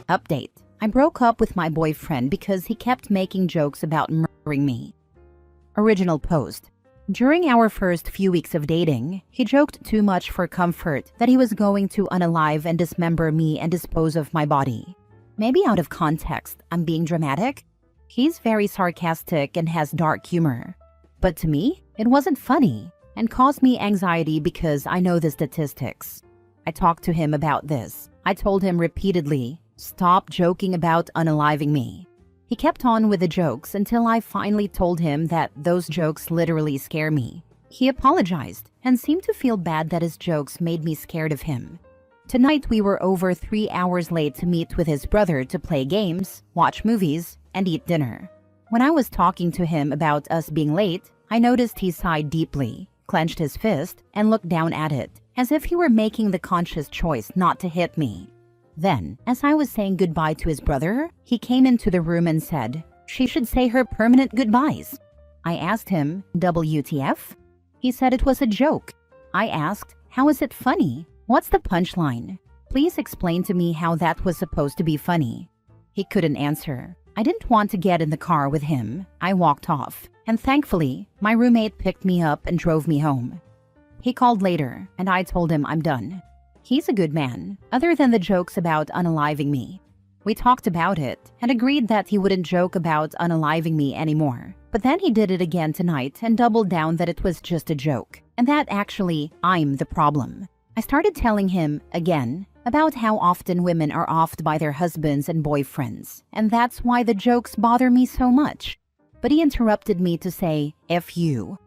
Update. I broke up with my boyfriend because he kept making jokes about murdering me. Original post. During our first few weeks of dating, he joked too much for comfort that he was going to unalive and dismember me and dispose of my body. Maybe out of context, I'm being dramatic? He's very sarcastic and has dark humor. But to me, it wasn't funny and caused me anxiety because I know the statistics. I talked to him about this. I told him repeatedly, stop joking about unaliving me. He kept on with the jokes until I finally told him that those jokes literally scare me. He apologized and seemed to feel bad that his jokes made me scared of him. Tonight we were over 3 hours late to meet with his brother to play games, watch movies, and eat dinner. When I was talking to him about us being late, I noticed he sighed deeply, clenched his fist, and looked down at it, as if he were making the conscious choice not to hit me. Then, as I was saying goodbye to his brother, he came into the room and said, she should say her permanent goodbyes. I asked him, WTF? He said it was a joke. I asked, how is it funny? What's the punchline? Please explain to me how that was supposed to be funny. He couldn't answer. I didn't want to get in the car with him. I walked off, and thankfully, my roommate picked me up and drove me home. He called later, and I told him I'm done. He's a good man, other than the jokes about unaliving me. We talked about it and agreed that he wouldn't joke about unaliving me anymore. But then he did it again tonight and doubled down that it was just a joke, and that actually I'm the problem. I started telling him, again, about how often women are offed by their husbands and boyfriends, and that's why the jokes bother me so much. But he interrupted me to say, F you.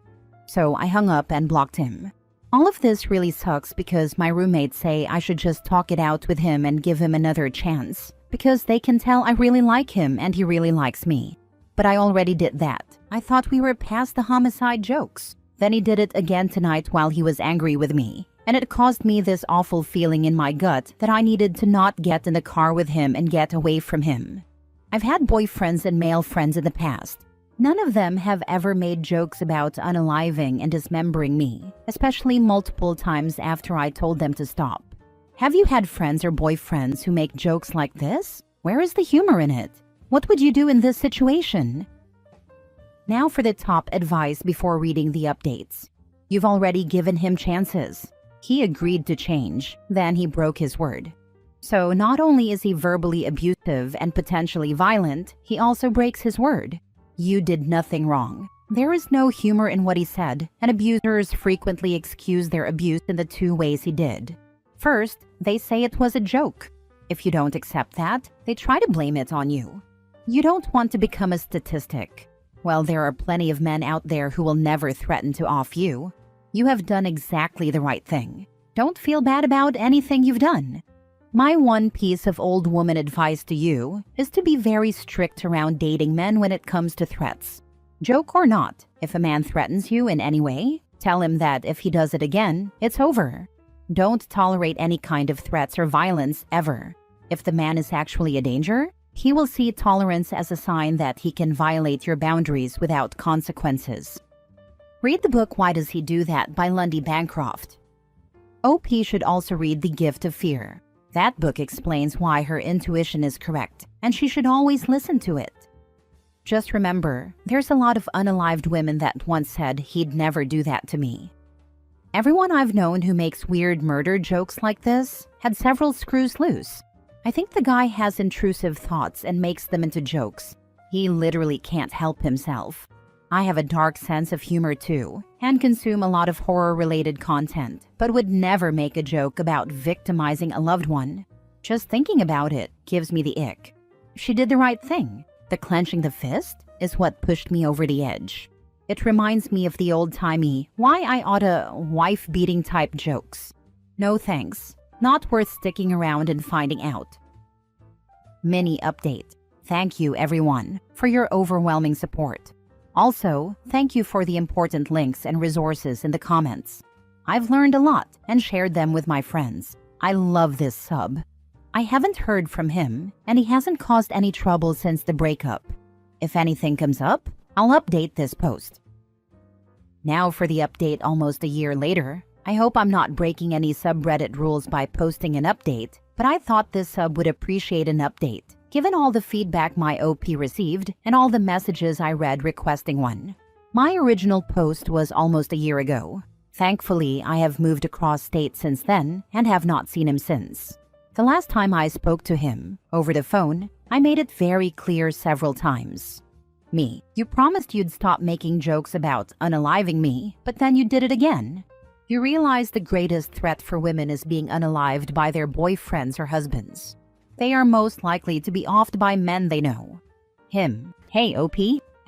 So I hung up and blocked him. All of this really sucks because my roommates say I should just talk it out with him and give him another chance, because they can tell I really like him and he really likes me. But I already did that. I thought we were past the homicide jokes. Then he did it again tonight while he was angry with me. And it caused me this awful feeling in my gut that I needed to not get in the car with him and get away from him. I've had boyfriends and male friends in the past. None of them have ever made jokes about unaliving and dismembering me, especially multiple times after I told them to stop. Have you had friends or boyfriends who make jokes like this? Where is the humor in it? What would you do in this situation? Now for the top advice before reading the updates. You've already given him chances. He agreed to change, then he broke his word. So not only is he verbally abusive and potentially violent, he also breaks his word. You did nothing wrong. There is no humor in what he said, and abusers frequently excuse their abuse in the 2 ways he did. First, they say it was a joke. If you don't accept that, they try to blame it on you. You don't want to become a statistic. Well, there are plenty of men out there who will never threaten to off you. You have done exactly the right thing. Don't feel bad about anything you've done. My one piece of old woman advice to you is to be very strict around dating men when it comes to threats. Joke or not, if a man threatens you in any way, tell him that if he does it again, it's over. Don't tolerate any kind of threats or violence ever. If the man is actually a danger, he will see tolerance as a sign that he can violate your boundaries without consequences. Read the book Why Does He Do That by Lundy Bancroft. OP should also read The Gift of Fear. That book explains why her intuition is correct, and she should always listen to it. Just remember, there's a lot of unalived women that once said he'd never do that to me. Everyone I've known who makes weird murder jokes like this had several screws loose. I think the guy has intrusive thoughts and makes them into jokes. He literally can't help himself. I have a dark sense of humor too, and consume a lot of horror-related content, but would never make a joke about victimizing a loved one. Just thinking about it gives me the ick. She did the right thing. The clenching the fist is what pushed me over the edge. It reminds me of the old-timey, why I oughta wife-beating type jokes. No thanks. Not worth sticking around and finding out. Mini update. Thank you, everyone, for your overwhelming support. Also, thank you for the important links and resources in the comments. I've learned a lot and shared them with my friends. I love this sub. I haven't heard from him, and he hasn't caused any trouble since the breakup. If anything comes up, I'll update this post. Now for the update almost a year later. I hope I'm not breaking any subreddit rules by posting an update, but I thought this sub would appreciate an update, given all the feedback my OP received and all the messages I read requesting one. My original post was almost a year ago. Thankfully, I have moved across state since then and have not seen him since. The last time I spoke to him, over the phone, I made it very clear several times. Me, you promised you'd stop making jokes about unaliving me, but then you did it again. You realize the greatest threat for women is being unalived by their boyfriends or husbands. They are most likely to be offed by men they know. Him, hey OP,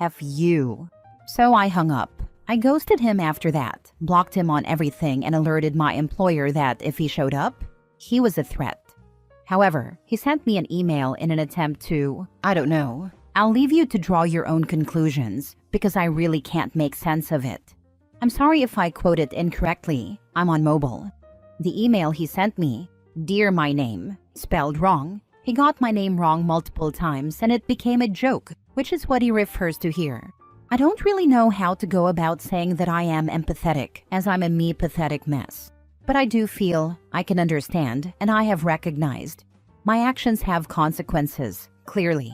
F you. So I hung up. I ghosted him after that, blocked him on everything and alerted my employer that if he showed up, he was a threat. However, he sent me an email in an attempt to, I don't know. I'll leave you to draw your own conclusions because I really can't make sense of it. I'm sorry if I quote it incorrectly. I'm on mobile. The email he sent me, Dear my name, spelled wrong. He got my name wrong multiple times and it became a joke, which is what he refers to here. I don't really know how to go about saying that I am empathetic, as I'm a me-pathetic mess. But I do feel I can understand, and I have recognized. My actions have consequences, clearly.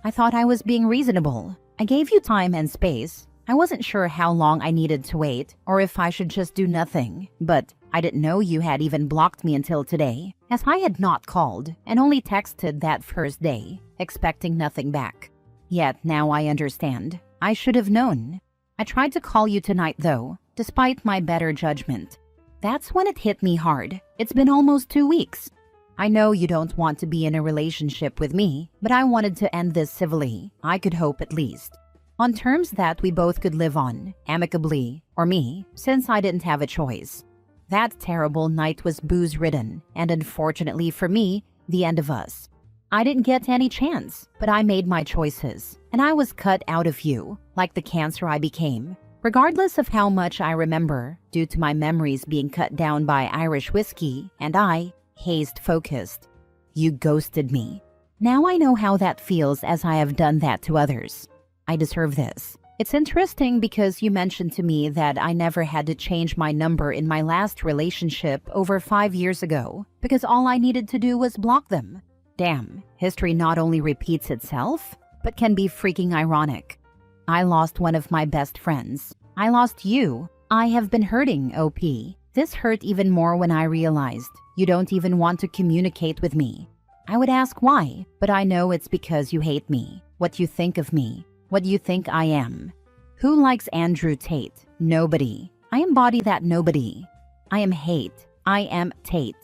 I thought I was being reasonable. I gave you time and space. I wasn't sure how long I needed to wait, or if I should just do nothing. But I didn't know you had even blocked me until today, as I had not called, and only texted that first day, expecting nothing back. Yet now I understand. I should have known. I tried to call you tonight though, despite my better judgment. That's when it hit me hard. It's been almost 2 weeks. I know you don't want to be in a relationship with me, but I wanted to end this civilly. I could hope at least. On terms that we both could live on, amicably, or me, since I didn't have a choice. That terrible night was booze-ridden, and unfortunately for me, the end of us. I didn't get any chance, but I made my choices, and I was cut out of you, like the cancer I became. Regardless of how much I remember, due to my memories being cut down by Irish whiskey, and I, hazed-focused. You ghosted me. Now I know how that feels as I have done that to others. I deserve this. It's interesting because you mentioned to me that I never had to change my number in my last relationship over 5 years ago, because all I needed to do was block them. Damn, history not only repeats itself, but can be freaking ironic. I lost one of my best friends. I lost you. I have been hurting, OP. This hurt even more when I realized you don't even want to communicate with me. I would ask why, but I know it's because you hate me, what you think of me, what you think I am. Who likes Andrew Tate? Nobody. I embody that nobody. I am hate. I am Tate.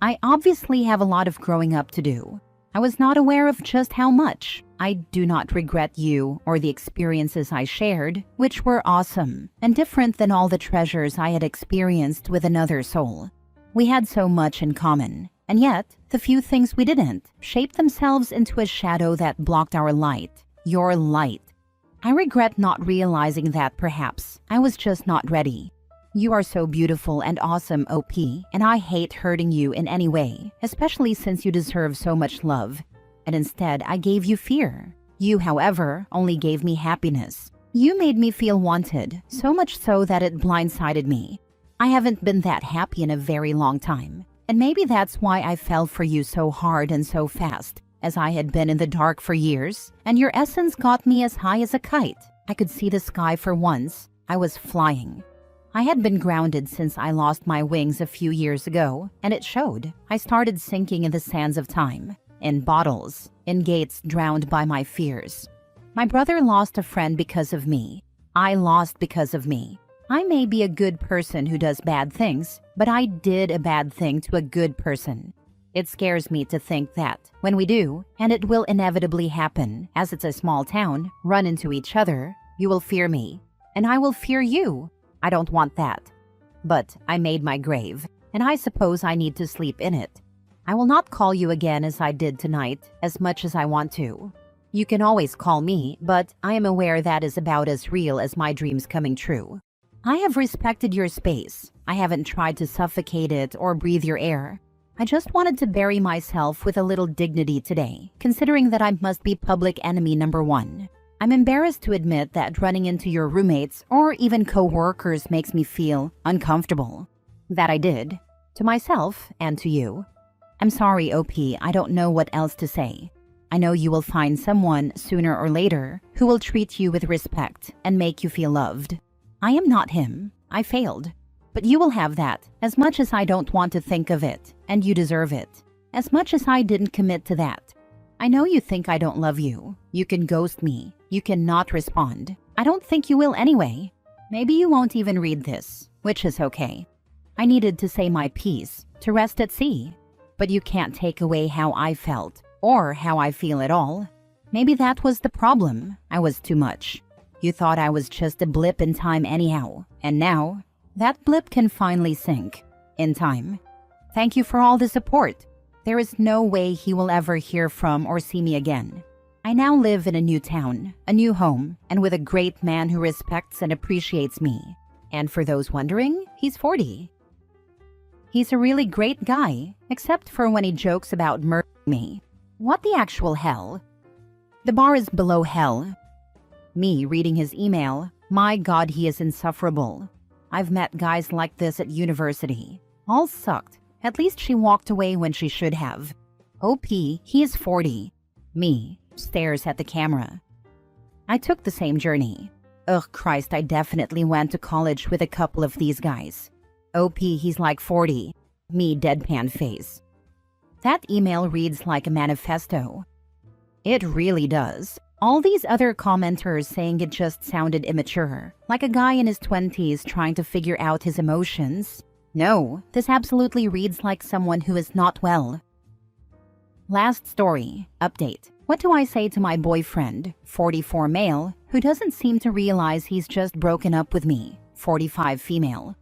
I obviously have a lot of growing up to do. I was not aware of just how much. I do not regret you or the experiences I shared, which were awesome and different than all the treasures I had experienced with another soul. We had so much in common, and yet the few things we didn't shaped themselves into a shadow that blocked our light, your light. I regret not realizing that perhaps I was just not ready. You are so beautiful and awesome, OP, and I hate hurting you in any way, especially since you deserve so much love. And instead, I gave you fear. You, however, only gave me happiness. You made me feel wanted, so much so that it blindsided me. I haven't been that happy in a very long time, and maybe that's why I fell for you so hard and so fast, as I had been in the dark for years, and your essence got me as high as a kite. I could see the sky for once. I was flying. I had been grounded since I lost my wings a few years ago, and it showed. I started sinking in the sands of time, in bottles, in gates drowned by my fears. My brother lost a friend because of me. I lost because of me. I may be a good person who does bad things, but I did a bad thing to a good person. It scares me to think that, when we do, and it will inevitably happen, as it's a small town, run into each other, you will fear me, and I will fear you. I don't want that. But I made my grave, and I suppose I need to sleep in it. I will not call you again as I did tonight, as much as I want to. You can always call me, but I am aware that is about as real as my dreams coming true. I have respected your space. I haven't tried to suffocate it or breathe your air. I just wanted to bury myself with a little dignity today, considering that I must be public enemy number 1. I'm embarrassed to admit that running into your roommates or even co-workers makes me feel uncomfortable. That I did, to myself and to you. I'm sorry, OP, I don't know what else to say. I know you will find someone sooner or later who will treat you with respect and make you feel loved. I am not him. I failed. But you will have that, as much as I don't want to think of it, and you deserve it. As much as I didn't commit to that. I know you think I don't love you. You can ghost me. You cannot respond. I don't think you will anyway. Maybe you won't even read this, which is okay. I needed to say my piece, to rest at sea. But you can't take away how I felt, or how I feel at all. Maybe that was the problem. I was too much. You thought I was just a blip in time anyhow, and now, that blip can finally sink. In time. Thank you for all the support. There is no way he will ever hear from or see me again. I now live in a new town, a new home, and with a great man who respects and appreciates me. And for those wondering, he's 40. He's a really great guy, except for when he jokes about murdering me. What the actual hell? The bar is below hell. Me reading his email, my God, he is insufferable. I've met guys like this at university. All sucked. At least she walked away when she should have. OP, he is 40. Me, stares at the camera. I took the same journey. Ugh, Christ, I definitely went to college with a couple of these guys. OP, he's like 40. Me, deadpan face. That email reads like a manifesto. It really does. All these other commenters saying it just sounded immature, like a guy in his 20s trying to figure out his emotions. No, this absolutely reads like someone who is not well. Last story. Update. What do I say to my boyfriend, 44 male, who doesn't seem to realize he's just broken up with me, 45 female?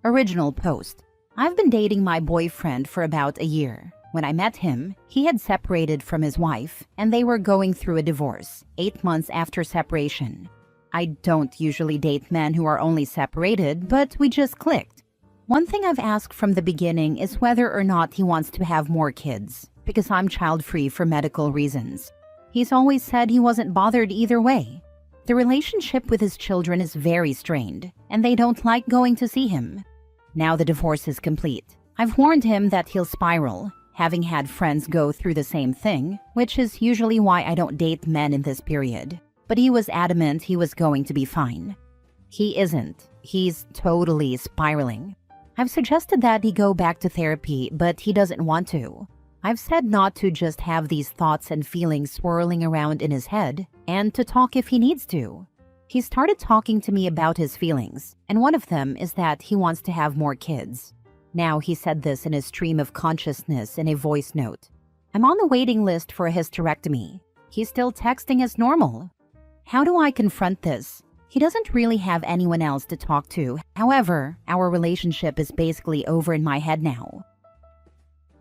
Original post. I've been dating my boyfriend for about a year. When I met him, he had separated from his wife, and they were going through a divorce, 8 months after separation. I don't usually date men who are only separated, but we just clicked. One thing I've asked from the beginning is whether or not he wants to have more kids, because I'm child-free for medical reasons. He's always said he wasn't bothered either way. The relationship with his children is very strained, and they don't like going to see him. Now the divorce is complete. I've warned him that he'll spiral, having had friends go through the same thing, which is usually why I don't date men in this period. But he was adamant he was going to be fine. He isn't. He's totally spiraling. I've suggested that he go back to therapy, but he doesn't want to. I've said not to just have these thoughts and feelings swirling around in his head, and to talk if he needs to. He started talking to me about his feelings, and one of them is that he wants to have more kids. Now he said this in his stream of consciousness in a voice note. I'm on the waiting list for a hysterectomy. He's still texting as normal. How do I confront this? He doesn't really have anyone else to talk to. However, our relationship is basically over in my head now.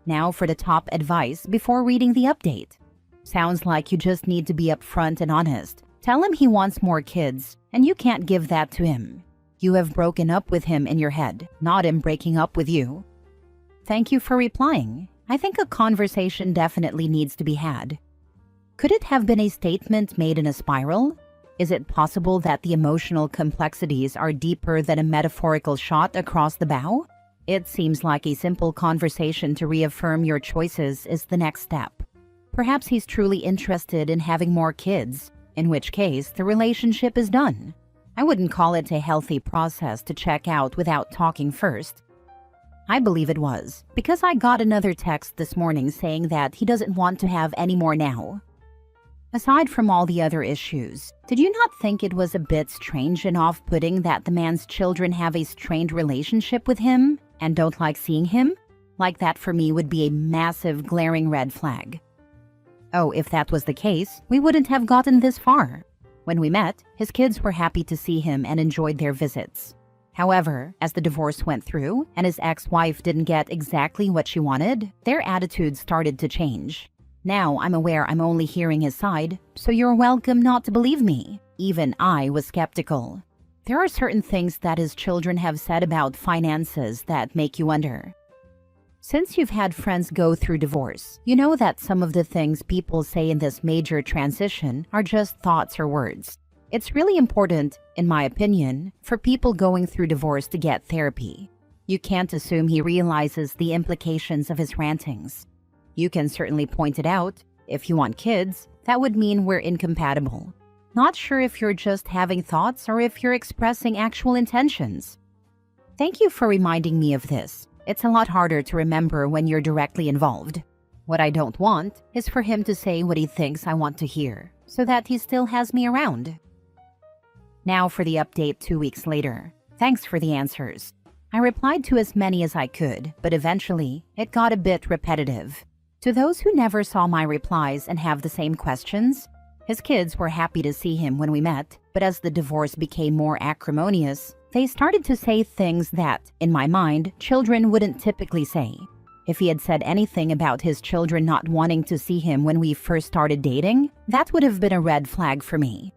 Now for the top advice before reading the update. Sounds like you just need to be upfront and honest. Tell him he wants more kids, and you can't give that to him. You have broken up with him in your head, not him breaking up with you. Thank you for replying. I think a conversation definitely needs to be had. Could it have been a statement made in a spiral? Is it possible that the emotional complexities are deeper than a metaphorical shot across the bow? It seems like a simple conversation to reaffirm your choices is the next step. Perhaps he's truly interested in having more kids, in which case the relationship is done. I wouldn't call it a healthy process to check out without talking first. I believe it was, because I got another text this morning saying that he doesn't want to have any more now. Aside from all the other issues, did you not think it was a bit strange and off-putting that the man's children have a strained relationship with him and don't like seeing him? Like that for me would be a massive glaring red flag. Oh, if that was the case, we wouldn't have gotten this far. When we met, his kids were happy to see him and enjoyed their visits. However, as the divorce went through and his ex-wife didn't get exactly what she wanted, their attitudes started to change. Now I'm aware I'm only hearing his side, so you're welcome not to believe me. Even I was skeptical. There are certain things that his children have said about finances that make you wonder. Since you've had friends go through divorce, you know that some of the things people say in this major transition are just thoughts or words. It's really important, in my opinion, for people going through divorce to get therapy. You can't assume he realizes the implications of his rantings. You can certainly point it out. If you want kids, that would mean we're incompatible. Not sure if you're just having thoughts or if you're expressing actual intentions. Thank you for reminding me of this. It's a lot harder to remember when you're directly involved. What I don't want is for him to say what he thinks I want to hear, so that he still has me around. Now for the update 2 weeks later. Thanks for the answers. I replied to as many as I could, but eventually it got a bit repetitive. To those who never saw my replies and have the same questions, his kids were happy to see him when we met, but as the divorce became more acrimonious, they started to say things that, in my mind, children wouldn't typically say. If he had said anything about his children not wanting to see him when we first started dating, that would have been a red flag for me.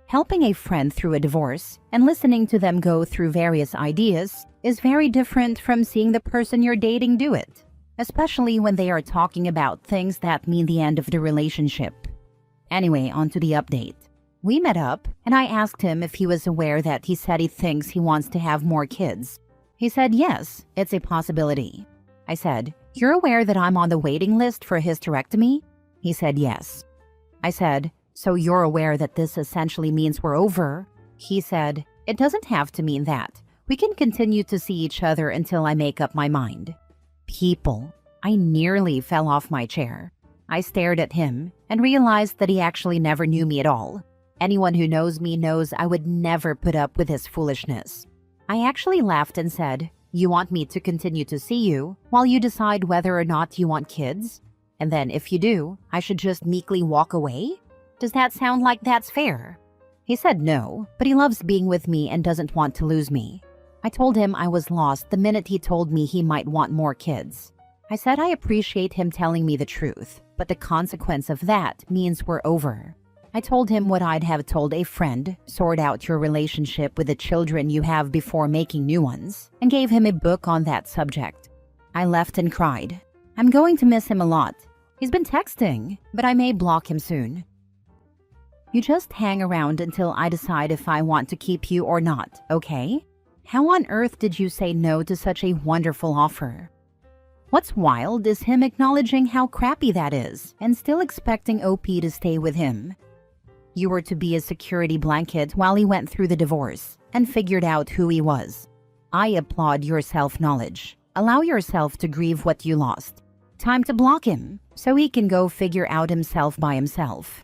Helping a friend through a divorce and listening to them go through various ideas is very different from seeing the person you're dating do it, especially when they are talking about things that mean the end of the relationship. Anyway, on to the update. We met up, and I asked him if he was aware that he said he thinks he wants to have more kids. He said yes, it's a possibility. I said, "You're aware that I'm on the waiting list for a hysterectomy?" He said yes. I said, "So you're aware that this essentially means we're over?" He said, "It doesn't have to mean that. We can continue to see each other until I make up my mind." People. I nearly fell off my chair. I stared at him and realized that he actually never knew me at all. Anyone who knows me knows I would never put up with his foolishness. I actually laughed and said, "You want me to continue to see you while you decide whether or not you want kids? And then if you do, I should just meekly walk away? Does that sound like that's fair?" He said no, but he loves being with me and doesn't want to lose me. I told him I was lost the minute he told me he might want more kids. I said I appreciate him telling me the truth, but the consequence of that means we're over. I told him what I'd have told a friend: sort out your relationship with the children you have before making new ones, and gave him a book on that subject. I left and cried. I'm going to miss him a lot. He's been texting, but I may block him soon. You just hang around until I decide if I want to keep you or not, okay? How on earth did you say no to such a wonderful offer? What's wild is him acknowledging how crappy that is and still expecting OP to stay with him. You were to be a security blanket while he went through the divorce and figured out who he was. I applaud your self-knowledge. Allow yourself to grieve what you lost. Time to block him so he can go figure out himself by himself.